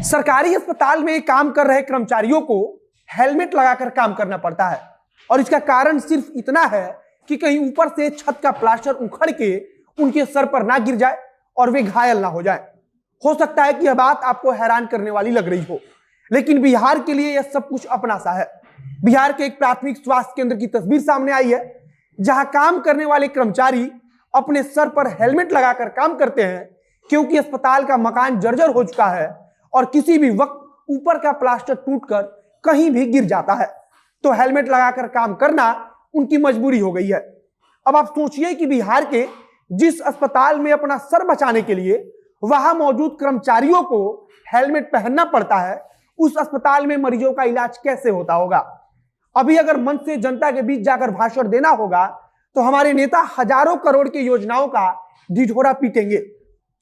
सरकारी अस्पताल में काम कर रहे कर्मचारियों को हेलमेट लगाकर काम करना पड़ता है और इसका कारण सिर्फ इतना है कि कहीं ऊपर से छत का प्लास्टर उखड़ के उनके सर पर ना गिर जाए और वे घायल ना हो जाएं। हो सकता है कि यह बात आपको हैरान करने वाली लग रही हो, लेकिन बिहार के लिए यह सब कुछ अपना सा है। बिहार के एक प्राथमिक स्वास्थ्य केंद्र की तस्वीर सामने आई है, जहां काम करने वाले कर्मचारी अपने सर पर हेलमेट लगाकर काम करते हैं क्योंकि अस्पताल का मकान जर्जर हो चुका है और किसी भी वक्त ऊपर का प्लास्टर टूटकर कहीं भी गिर जाता है, तो हेलमेट लगाकर काम करना उनकी मजबूरी हो गई है। अब आप सोचिए कि बिहार के जिस अस्पताल में अपना सर बचाने के लिए वहां मौजूद कर्मचारियों को हेलमेट पहनना पड़ता है, उस अस्पताल में मरीजों का इलाज कैसे होता होगा। अभी अगर मंच से जनता के बीच जाकर भाषण देना होगा तो हमारे नेता हजारों करोड़ की योजनाओं का ढिढोरा पीटेंगे,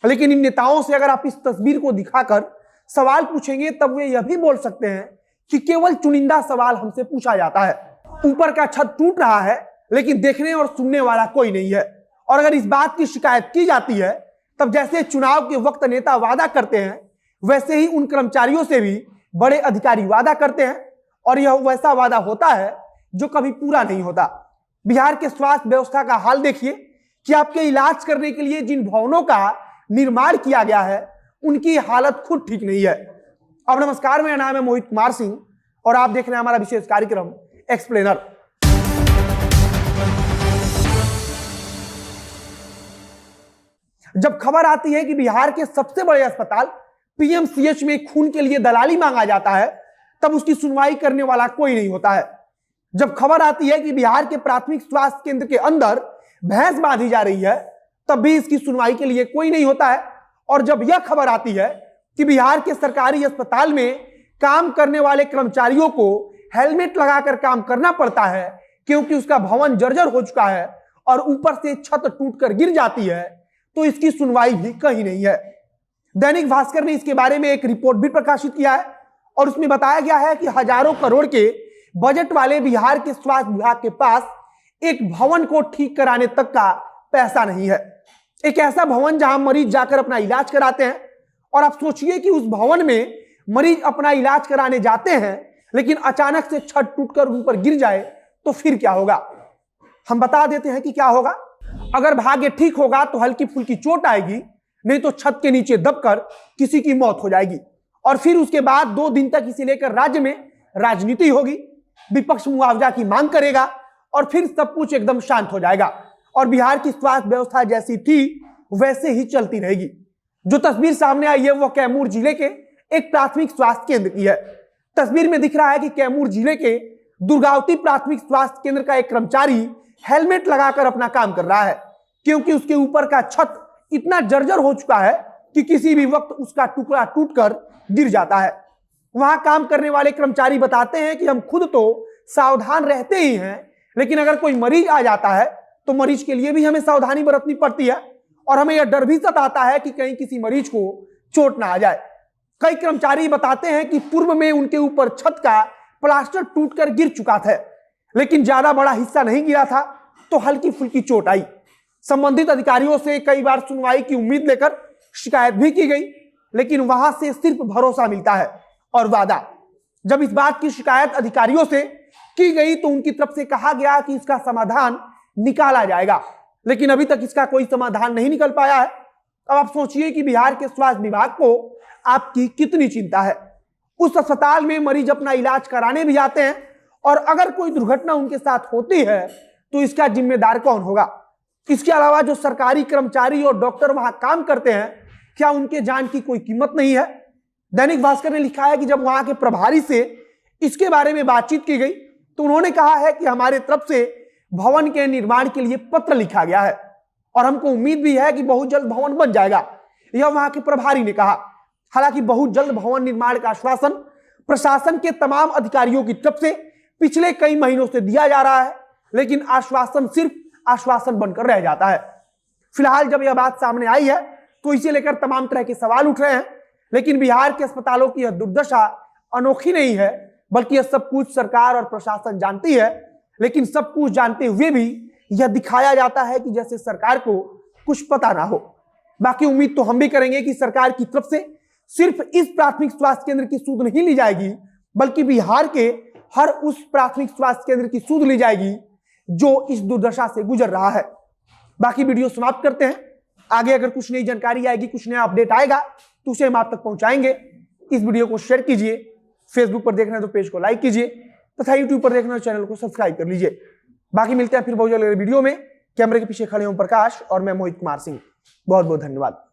लेकिन इन नेताओं से अगर आप इस तस्वीर को दिखाकर सवाल पूछेंगे तब वे यह भी बोल सकते हैं कि केवल चुनिंदा सवाल हमसे पूछा जाता है। ऊपर का छत टूट रहा है लेकिन देखने और सुनने वाला कोई नहीं है, और अगर इस बात की शिकायत की जाती है तब जैसे चुनाव के वक्त नेता वादा करते हैं वैसे ही उन कर्मचारियों से भी बड़े अधिकारी वादा करते हैं, और यह वैसा वादा होता है जो कभी पूरा नहीं होता। बिहार के स्वास्थ्य व्यवस्था का हाल देखिए कि आपके इलाज करने के लिए जिन भवनों का निर्माण किया गया है उनकी हालत खुद ठीक नहीं है। अब नमस्कार, मेरा नाम है मोहित कुमार सिंह और आप देख रहे हैं हमारा विशेष कार्यक्रम एक्सप्लेनर। जब खबर आती है कि बिहार के सबसे बड़े अस्पताल पीएमसीएच में खून के लिए दलाली मांगा जाता है, तब उसकी सुनवाई करने वाला कोई नहीं होता है। जब खबर आती है कि बिहार के प्राथमिक स्वास्थ्य केंद्र के अंदर भैंस बांधी जा रही है, तब भी इसकी सुनवाई के लिए कोई नहीं होता है। और जब यह खबर आती है कि बिहार के सरकारी अस्पताल में काम करने वाले कर्मचारियों को हेलमेट लगाकर काम करना पड़ता है क्योंकि उसका भवन जर्जर हो चुका है और ऊपर से छत टूटकर गिर जाती है, तो इसकी सुनवाई भी कहीं नहीं है। दैनिक भास्कर ने इसके बारे में एक रिपोर्ट भी प्रकाशित किया है और उसमें बताया गया है कि हजारों करोड़ के बजट वाले बिहार के स्वास्थ्य विभाग के पास एक भवन को ठीक कराने तक का पैसा नहीं है। एक ऐसा भवन जहां मरीज जाकर अपना इलाज कराते हैं, और आप सोचिए कि उस भवन में मरीज अपना इलाज कराने जाते हैं लेकिन अचानक से छत टूटकर उन पर गिर जाए तो फिर क्या होगा। हम बता देते हैं कि क्या होगा। अगर भाग्य ठीक होगा तो हल्की फुल्की चोट आएगी, नहीं तो छत के नीचे दबकर किसी की मौत हो जाएगी, और फिर उसके बाद 2 दिन तक इसे लेकर राज्य में राजनीति होगी, विपक्ष मुआवजा की मांग करेगा और फिर सब कुछ एकदम शांत हो जाएगा और बिहार की स्वास्थ्य व्यवस्था जैसी थी वैसे ही चलती रहेगी। जो तस्वीर सामने आई है वह कैमूर जिले के एक प्राथमिक स्वास्थ्य केंद्र की है। तस्वीर में दिख रहा है कि कैमूर जिले के दुर्गावती प्राथमिक स्वास्थ्य केंद्र का एक कर्मचारी हेलमेट लगाकर अपना काम कर रहा है क्योंकि उसके ऊपर का छत इतना जर्जर हो चुका है कि किसी भी वक्त उसका टुकड़ा टूटकर गिर जाता है। वहां काम करने वाले कर्मचारी बताते हैं कि हम खुद तो सावधान रहते ही हैं, लेकिन अगर कोई मरीज आ जाता है तो मरीज के लिए भी हमें सावधानी बरतनी पड़ती है और हमें यह डर भी सताता है कि कहीं किसी मरीज को चोट ना आ जाए। कई कर्मचारी बताते हैं कि पूर्व में उनके ऊपर छत का प्लास्टर टूटकर गिर चुका था, लेकिन ज्यादा बड़ा हिस्सा नहीं गिरा था तो हल्की फुल्की चोट आई। संबंधित अधिकारियों से कई बार सुनवाई की उम्मीद लेकर शिकायत भी की गई, लेकिन वहां से सिर्फ भरोसा मिलता है और वादा। जब इस बात की शिकायत अधिकारियों से की गई तो उनकी तरफ से कहा गया कि इसका समाधान निकाला जाएगा, लेकिन अभी तक इसका कोई समाधान नहीं निकल पाया है। अब आप सोचिए कि बिहार के स्वास्थ्य विभाग को आपकी कितनी चिंता है। उस अस्पताल में मरीज अपना इलाज कराने भी जाते हैं, और अगर कोई दुर्घटना उनके साथ होती है तो इसका जिम्मेदार कौन होगा। इसके अलावा जो सरकारी कर्मचारी और डॉक्टर वहां काम करते हैं, क्या उनके जान की कोई कीमत नहीं है। दैनिक भास्कर ने लिखा है कि जब वहां के प्रभारी से इसके बारे में बातचीत की गई तो उन्होंने कहा है कि हमारे तरफ से भवन के निर्माण के लिए पत्र लिखा गया है और हमको उम्मीद भी है कि बहुत जल्द भवन बन जाएगा, यह वहां के प्रभारी ने कहा। हालांकि बहुत जल्द भवन निर्माण का आश्वासन प्रशासन के तमाम अधिकारियों की तरफ से पिछले कई महीनों से दिया जा रहा है, लेकिन आश्वासन सिर्फ आश्वासन बनकर रह जाता है। फिलहाल जब यह बात सामने आई है तो इसे लेकर तमाम तरह के सवाल उठ रहे हैं, लेकिन बिहार के अस्पतालों की यह दुर्दशा अनोखी नहीं है, बल्कि यह सब कुछ सरकार और प्रशासन जानती है। लेकिन सब कुछ जानते हुए भी यह दिखाया जाता है कि जैसे सरकार को कुछ पता ना हो। बाकी उम्मीद तो हम भी करेंगे कि सरकार की तरफ से सिर्फ इस प्राथमिक स्वास्थ्य केंद्र की सूद नहीं ली जाएगी, बल्कि बिहार के हर उस प्राथमिक स्वास्थ्य केंद्र की सूद ली जाएगी जो इस दुर्दशा से गुजर रहा है। बाकी वीडियो समाप्त करते हैं। आगे अगर कुछ नई जानकारी आएगी, कुछ नया अपडेट आएगा तो उसे हम आप तक पहुंचाएंगे। इस वीडियो को शेयर कीजिए, फेसबुक पर देखना है तो पेज को लाइक कीजिए तथा यूट्यूब पर देखना है तो चैनल को सब्सक्राइब कर लीजिए। बाकी मिलते हैं फिर बहुत जल्द वीडियो में। कैमरे के पीछे खड़े ओम प्रकाश और मैं मोहित कुमार सिंह। बहुत बहुत धन्यवाद।